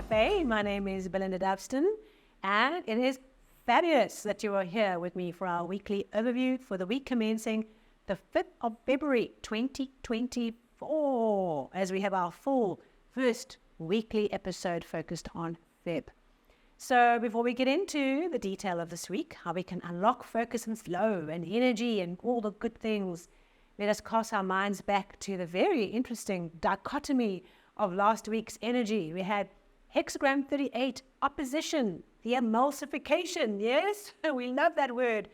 Cafe. My name is Belinda Davston, and it is fabulous that you are here with me for our weekly overview for the week commencing the 5th of February 2024, as we have our full first weekly episode focused on Feb. So before we get into the detail of this week, how we can unlock focus and flow and energy and all the good things, let us cast our minds back to the very interesting dichotomy of last week's energy. We had Hexagram 38, opposition, the emulsification. Yes, we love that word.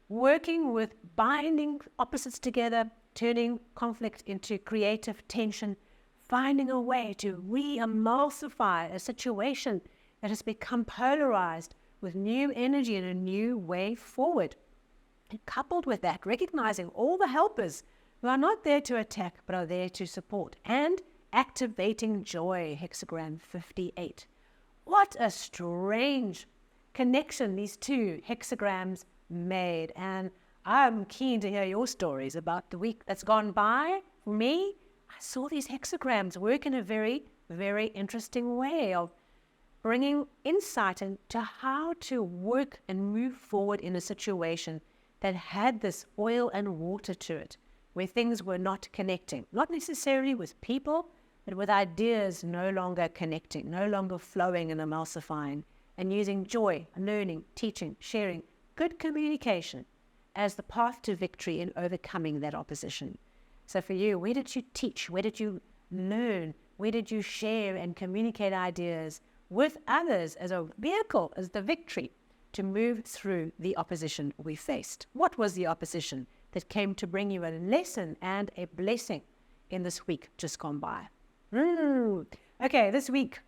Working with binding opposites together, turning conflict into creative tension, finding a way to re-emulsify a situation that has become polarized with new energy and a new way forward. And coupled with that, recognizing all the helpers who are not there to attack, but are there to support, and activating joy, Hexagram 58. What a strange connection these two hexagrams made. And I'm keen to hear your stories about the week that's gone by. For me, I saw these hexagrams work in a very, very interesting way of bringing insight into how to work and move forward in a situation that had this oil and water to it, where things were not connecting, not necessarily with people, but with ideas no longer connecting, no longer flowing and emulsifying, and using joy, learning, teaching, sharing, good communication as the path to victory in overcoming that opposition. So for you, where did you teach? Where did you learn? Where did you share and communicate ideas with others as a vehicle, as the victory to move through the opposition we faced? What was the opposition that came to bring you a lesson and a blessing in this week just gone by? Okay, this week,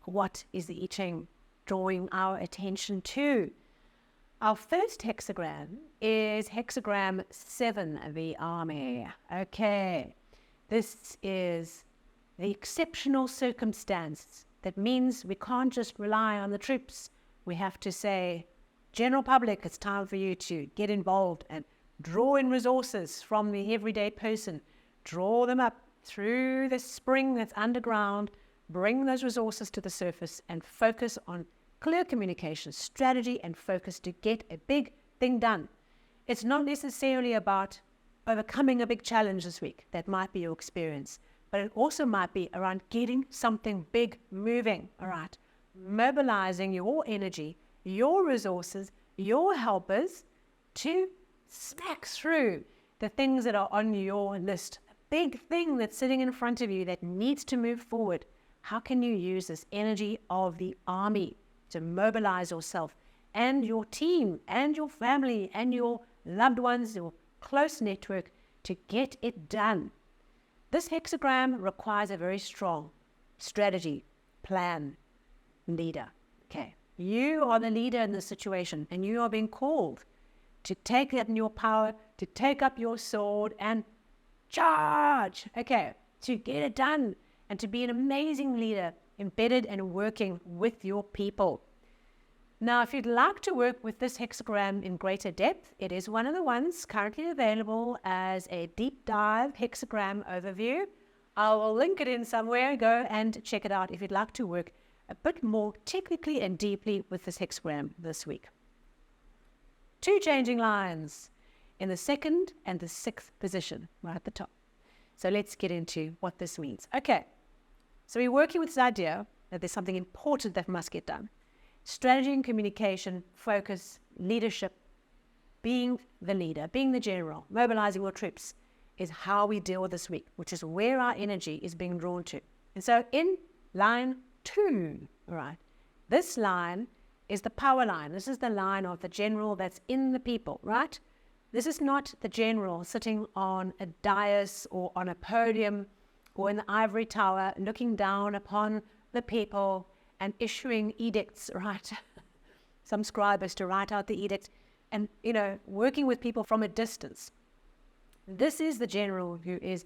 what is the I Ching drawing our attention to? Our first hexagram is hexagram 7, the army. Okay, this is the exceptional circumstance that means we can't just rely on the troops. We have to say, general public, it's time for you to get involved and draw in resources from the everyday person, draw them up through the spring that's underground, bring those resources to the surface and focus on clear communication, strategy and focus to get a big thing done. It's not necessarily about overcoming a big challenge this week. That might be your experience, but it also might be around getting something big moving, all right? Mobilizing your energy, your resources, your helpers to smack through the things that are on your list. Big thing that's sitting in front of you that needs to move forward. How can you use this energy of the army to mobilize yourself and your team and your family and your loved ones, your close network to get it done? This hexagram requires a very strong strategy, plan, leader. Okay, you are the leader in this situation and you are being called to take up your power, to take up your sword and charge, okay, to get it done and to be an amazing leader embedded and working with your people. Now, if you'd like to work with this hexagram in greater depth, it is one of the ones currently available as a deep dive hexagram overview. I will link it in somewhere. Go and check it out if you'd like to work a bit more technically and deeply with this hexagram this week. Two changing lines in the 2nd and the 6th position, right at the top. So let's get into what this means. Okay, so we're working with this idea that there's something important that must get done. Strategy and communication, focus, leadership, being the leader, being the general, mobilizing your troops is how we deal with this week, which is where our energy is being drawn to. And so in line 2, all right, this line is the power line. This is the line of the general that's in the people, right? This is not the general sitting on a dais or on a podium or in the ivory tower looking down upon the people and issuing edicts, right? Some scribe is to write out the edict and, working with people from a distance. This is the general who is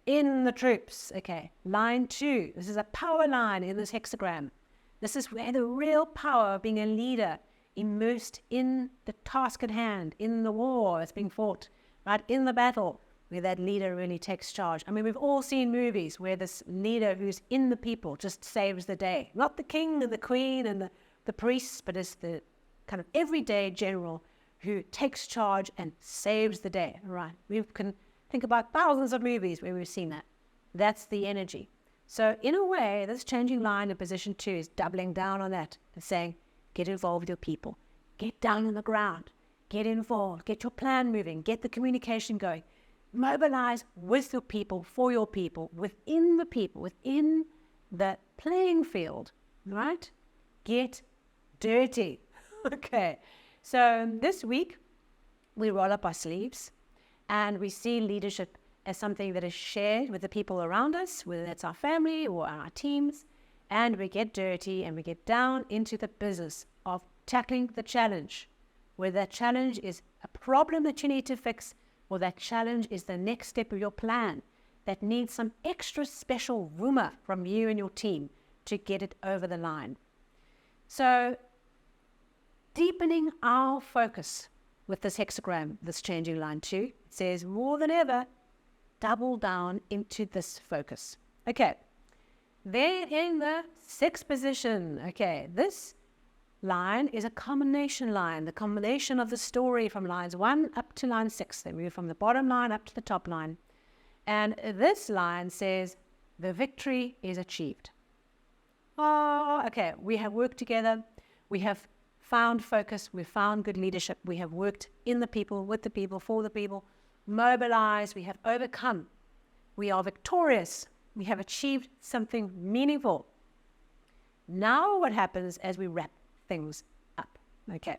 in the troops, okay? Line 2, this is a power line in this hexagram. This is where the real power of being a leader, immersed in the task at hand, in the war that's being fought, right, in the battle, where that leader really takes charge. I mean, we've all seen movies where this leader who's in the people just saves the day. Not the king and the queen and the priests, but it's the kind of everyday general who takes charge and saves the day, right? We can think about thousands of movies where we've seen that. That's the energy. So in a way, this changing line in position 2 is doubling down on that and saying, get involved with your people. Get down on the ground. Get involved. Get your plan moving. Get the communication going. Mobilize with your people, for your people, within the playing field, right? Get dirty. Okay. So this week, we roll up our sleeves and we see leadership as something that is shared with the people around us, whether that's our family or our teams, and we get dirty and we get down into the business of tackling the challenge, whether that challenge is a problem that you need to fix or that challenge is the next step of your plan that needs some extra special rumor from you and your team to get it over the line. So deepening our focus with this hexagram, this changing line 2, it says more than ever, double down into this focus. Okay, then in the 6th position, okay, this line is a combination line, the combination of the story from lines 1 up to line 6. They move from the bottom line up to the top line. And this line says, the victory is achieved. Oh, okay, we have worked together. We have found focus. We've found good leadership. We have worked in the people, with the people, for the people, mobilized. We have overcome. We are victorious. We have achieved something meaningful. Now what happens as we wrap things up? Okay,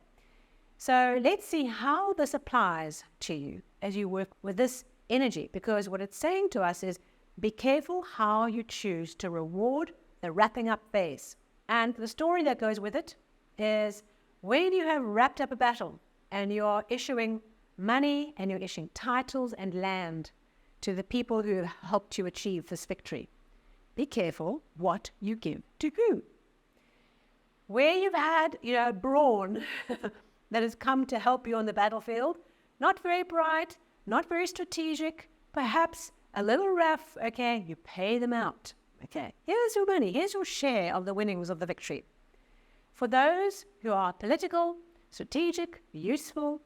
so let's see how this applies to you as you work with this energy, because what it's saying to us is be careful how you choose to reward the wrapping up phase. And the story that goes with it is when you have wrapped up a battle and you're issuing money and you're issuing titles and land to the people who have helped you achieve this victory, be careful what you give to who. Where you've had, brawn that has come to help you on the battlefield, not very bright, not very strategic, perhaps a little rough, okay, you pay them out. Okay, here's your money, here's your share of the winnings of the victory. For those who are political, strategic, useful,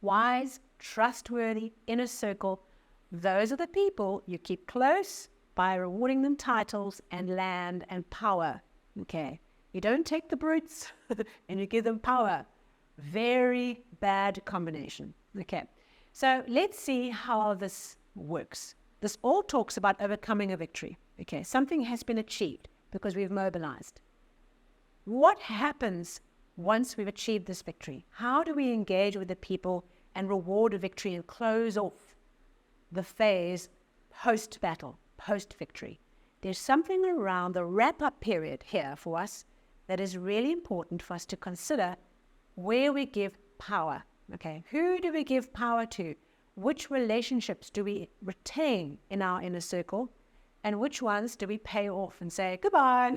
wise, trustworthy, inner circle, those are the people you keep close by rewarding them titles and land and power. Okay, you don't take the brutes and you give them power. Very bad combination. Okay, so let's see how this works. This all talks about overcoming a victory. Okay, something has been achieved because we've mobilized. What happens once we've achieved this victory? How do we engage with the people and reward a victory and close off the phase post-battle, post-victory? There's something around the wrap-up period here for us that is really important for us to consider where we give power. Okay, who do we give power to? Which relationships do we retain in our inner circle? And which ones do we pay off and say, goodbye,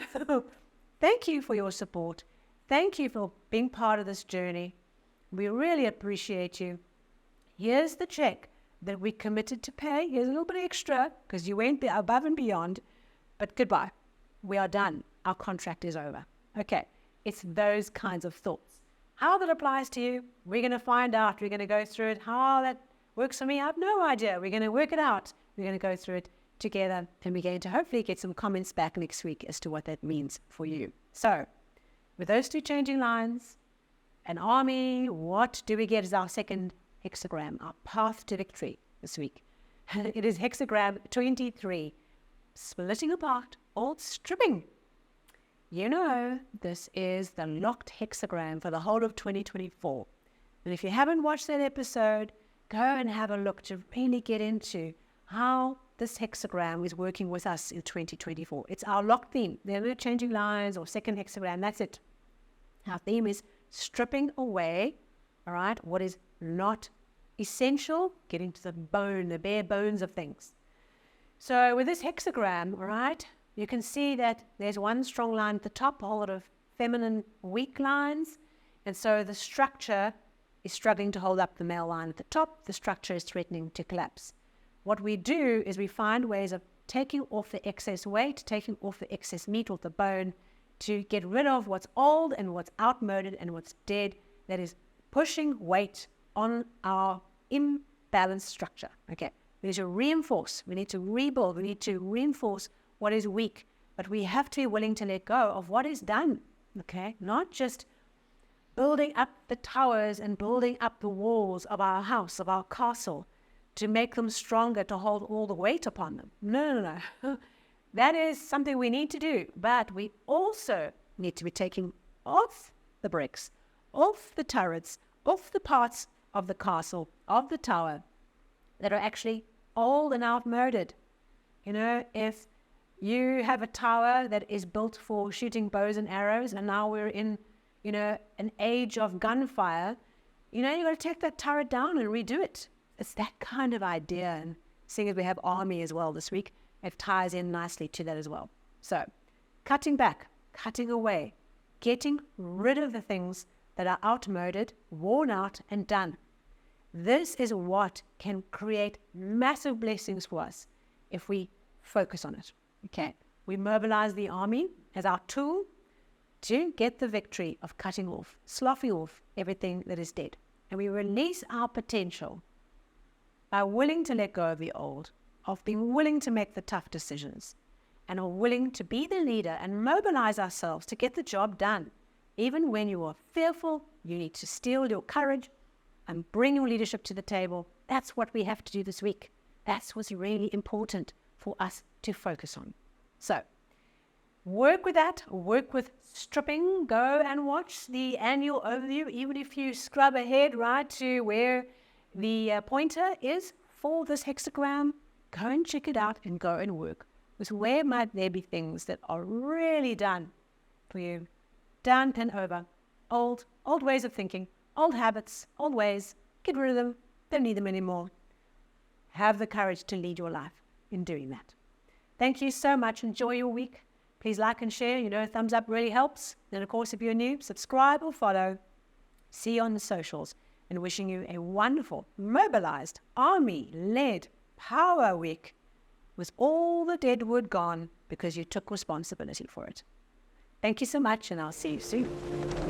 thank you for your support. Thank you for being part of this journey. We really appreciate you. Here's the check that we committed to pay. Here's a little bit extra because you went above and beyond, but goodbye. We are done. Our contract is over. Okay, it's those kinds of thoughts. How that applies to you, we're going to find out. We're going to go through it. How that works for me, I have no idea. We're going to work it out. We're going to go through it together, and we're going to hopefully get some comments back next week as to what that means for you. So, with those two changing lines, an army, what do we get as our second hexagram, our path to victory this week? It is hexagram 23, splitting apart or stripping. You know, this is the locked hexagram for the whole of 2024. And if you haven't watched that episode, go and have a look to really get into how this hexagram is working with us in 2024. It's our locked theme. There are no changing lines or second hexagram. That's it. Our theme is stripping away, all right, what is not essential, getting to the bone, the bare bones of things. So with this hexagram, all right, you can see that there's one strong line at the top, a whole lot of feminine weak lines. And so the structure is struggling to hold up the male line at the top. The structure is threatening to collapse. what we do is we find ways of taking off the excess weight, taking off the excess meat off the bone, to get rid of what's old and what's outmoded and what's dead, that is pushing weight on our imbalanced structure. Okay, we need to reinforce, we need to rebuild, we need to reinforce what is weak, but we have to be willing to let go of what is done. Okay, not just building up the towers and building up the walls of our house, of our castle, to make them stronger, to hold all the weight upon them. No. That is something we need to do, but we also need to be taking off the bricks, off the turrets, off the parts of the castle, of the tower, that are actually old and outmoded. You know, if you have a tower that is built for shooting bows and arrows, and now we're in, you know, an age of gunfire, you know, you've got to take that turret down and redo it. It's that kind of idea. And seeing as we have army as well this week, it ties in nicely to that as well. So cutting back, cutting away, getting rid of the things that are outmoded, worn out, and done. This is what can create massive blessings for us if we focus on it. Okay, we mobilize the army as our tool to get the victory of cutting off, sloughing off everything that is dead. And we release our potential by willing to let go of the old, of being willing to make the tough decisions, and are willing to be the leader and mobilize ourselves to get the job done. Even when you are fearful, you need to steel your courage and bring your leadership to the table. That's what we have to do this week. That's what's really important for us to focus on. So work with that, work with stripping, go and watch the annual overview, even if you scrub ahead right to where the pointer is for this hexagram. Go and check it out and go and work. Because where might there be things that are really done for you? Done and over. Old ways of thinking, old habits, old ways. Get rid of them. Don't need them anymore. Have the courage to lead your life in doing that. Thank you so much. Enjoy your week. Please like and share. You know, a thumbs up really helps. And of course, if you're new, subscribe or follow. See you on the socials. And wishing you a wonderful, mobilized, army-led power week with all the dead wood gone because you took responsibility for it. Thank you so much, and I'll see you soon.